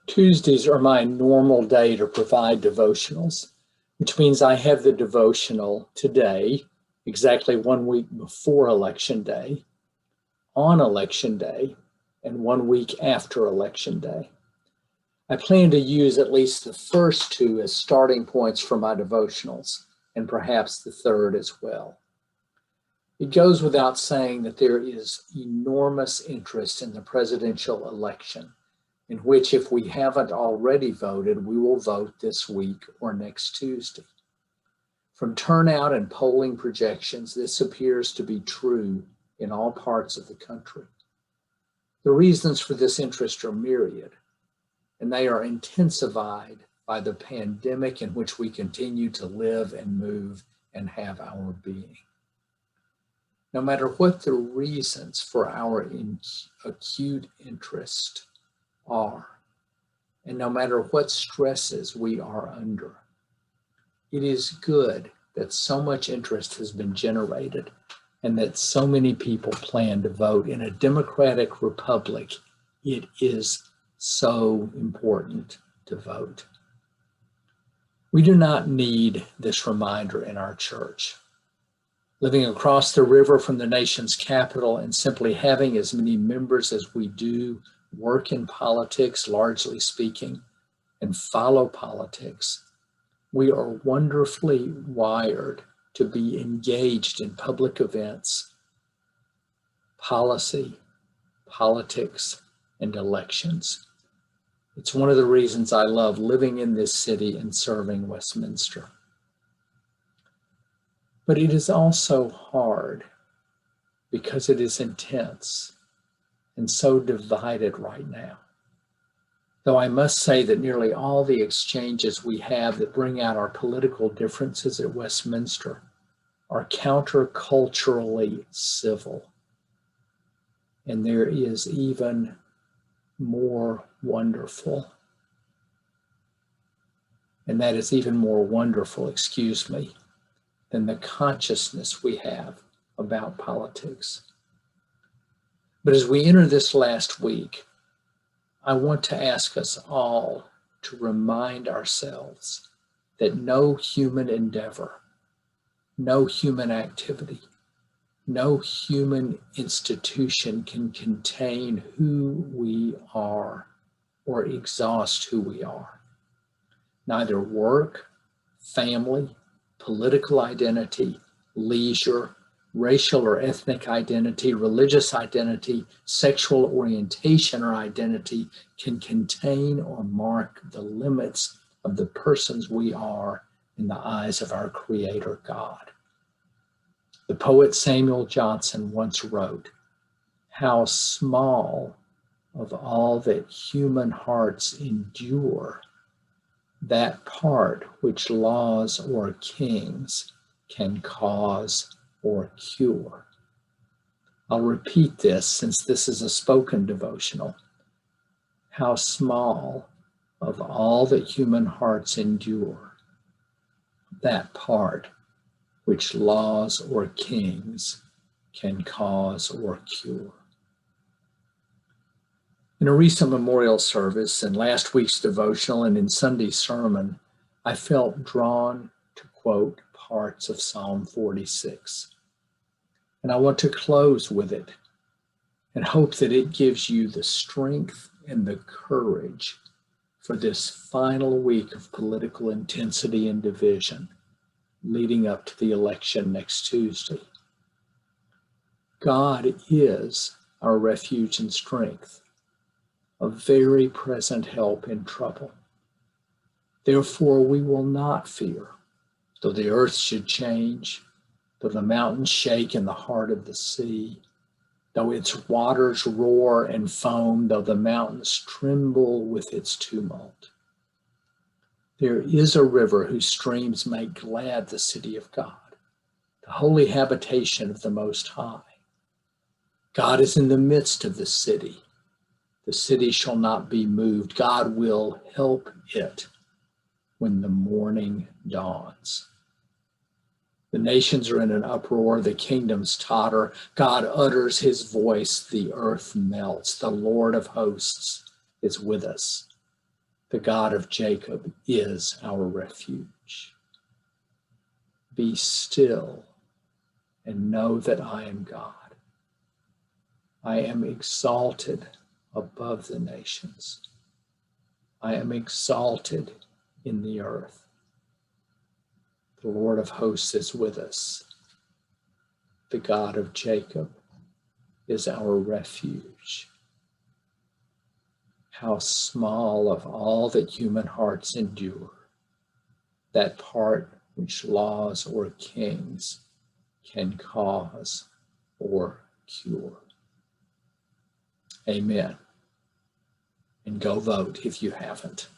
Tuesdays are my normal day to provide devotionals, which means I have the devotional today, exactly 1 week before Election Day, on Election Day, and 1 week after Election Day. I plan to use at least the first two as starting points for my devotionals, and perhaps the third as well. It goes without saying that there is enormous interest in the presidential election, in which, if we haven't already voted, we will vote this week or next Tuesday. From turnout and polling projections, this appears to be true in all parts of the country. The reasons for this interest are myriad, and they are intensified by the pandemic in which we continue to live and move and have our being. No matter what the reasons for our acute interest are, and no matter what stresses we are under, it is good that so much interest has been generated and that so many people plan to vote. In a democratic republic, it is so important to vote. We do not need this reminder in our church. Living across the river from the nation's capital and simply having as many members as we do work in politics, largely speaking, and follow politics, we are wonderfully wired to be engaged in public events, policy, politics, and elections. It's one of the reasons I love living in this city and serving Westminster. But it is also hard because it is intense and so divided right now. Though I must say that nearly all the exchanges we have that bring out our political differences at Westminster are counterculturally civil. And there is even more wonderful. And that is even more wonderful, than the consciousness we have about politics. But as we enter this last week, I want to ask us all to remind ourselves that no human endeavor, no human activity, no human institution can contain who we are or exhaust who we are. Neither work, family, political identity, leisure, racial or ethnic identity, religious identity, sexual orientation or identity can contain or mark the limits of the persons we are in the eyes of our Creator God. The poet Samuel Johnson once wrote, "How small of all that human hearts endure, that part which laws or kings can cause or cure." I'll repeat this since this is a spoken devotional. How small of all that human hearts endure, that part which laws or kings can cause or cure. In a recent memorial service, in last week's devotional, and in Sunday's sermon, I felt drawn to quote parts of Psalm 46. And I want to close with it and hope that it gives you the strength and the courage for this final week of political intensity and division leading up to the election next Tuesday. God is our refuge and strength, a very present help in trouble. Therefore, we will not fear, though the earth should change, though the mountains shake in the heart of the sea, though its waters roar and foam, though the mountains tremble with its tumult. There is a river whose streams make glad the city of God, the holy habitation of the Most High. God is in the midst of the city. The city shall not be moved. God will help it when the morning dawns. The nations are in an uproar. The kingdoms totter. God utters his voice. The earth melts. The Lord of hosts is with us. The God of Jacob is our refuge. Be still and know that I am God. I am exalted above the nations. I am exalted in the earth. The Lord of hosts is with us. The God of Jacob is our refuge. How small of all that human hearts endure, that part which laws or kings can cause or cure. Amen. And go vote if you haven't.